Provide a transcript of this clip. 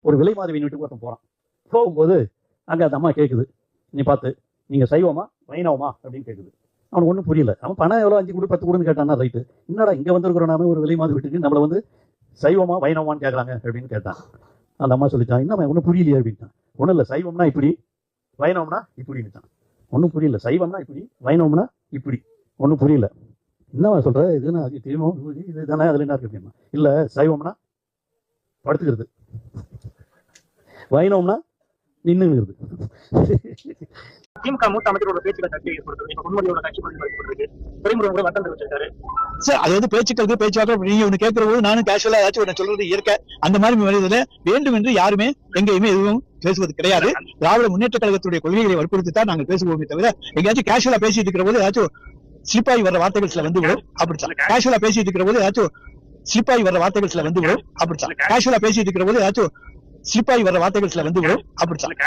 ஒரு விலை மாதவியின் வீட்டுக்கு ஒருத்தன் போறான். போகும்போது அங்க அந்த அம்மா கேட்குது, நீ பார்த்து நீங்க சைவமா வைணவமா அப்படின்னு கேட்குது. அவனுக்கு ஒன்றும் புரியல. அவன் பணம் எவ்வளோ 5 கொடு 10 கொடுன்னு கேட்டான்னா ரைட்டு. என்னடா இங்க வந்திருக்கிறோம் நாம ஒரு விலை மாத வீட்டுக்கு நம்மளை வந்து சைவமா வைணவமான்னு கேட்கறாங்க அப்படின்னு கேட்டான். அந்த அம்மா சொல்லிட்டான், என்ன ஒன்றும் புரியலையே அப்படின்ட்டான். ஒன்றும் இல்லை, சைவம்னா இப்படி வைணவம்னா இப்படின்னுட்டான். ஒன்றும் புரியல. சைவம்னா இப்படி வைணவம்னா இப்படி. ஒன்றும் புரியல. என்ன சொல்ற இதுன்னா தெரியுமோ இது தானே அதுல என்ன இருக்கு அப்படின்னா, இல்ல சைவம்னா படுத்துக்கிறது, வைணவம்னா நின்னுங்கிறது. திமுக மூத்த அமைச்சரோட பேச்சுக்கள் கட்சி ஏற்படுத்துறது, இப்ப பொன்முடியோட கட்சி பதிவு துறைமுருகன் கூட வட்டம் தெரிவிச்சிருக்காரு. சார் அது வந்து பேச்சுக்களுக்கு பேச்சுவார்த்தை நீங்க ஒண்ணு கேட்கிற போது நானும் கேஷுவலா ஏதாச்சும் ஒண்ணு சொல்றது இருக்க அந்த மாதிரி வருதுல வேண்டும் என்று யாருமே எங்கேயுமே எதுவும் பேசுவது கிடையாது. திராவிட முன்னேற்ற கழகத்துடைய கொள்கைகளை வற்புறுத்தி தான் நாங்கள் பேசுவோமே தவிர எங்கேயாச்சும் கேஷுவலா பேசிட்டு இருக்கிற போது ஏதாச்சும் ஸ்லிப்பாகி வர்ற வார்த்தைகள் சில வந்து விடும். அப்படித்தான் கேஷுவலா பேசிட்டு இருக்கிற போது ஏதாச்சும் ஸ்லிப்பாகி வர்ற வார்த்தைகள் சில வந்து விடும். அப்படித்தான் கேஷுவலா பேசிட்டு இருக்கிற போது ஏதாச்சும் ஸ்லிப்பாகி வர்ற வார்த்தைகள் சில வந்து விடும். அப்படித்தான்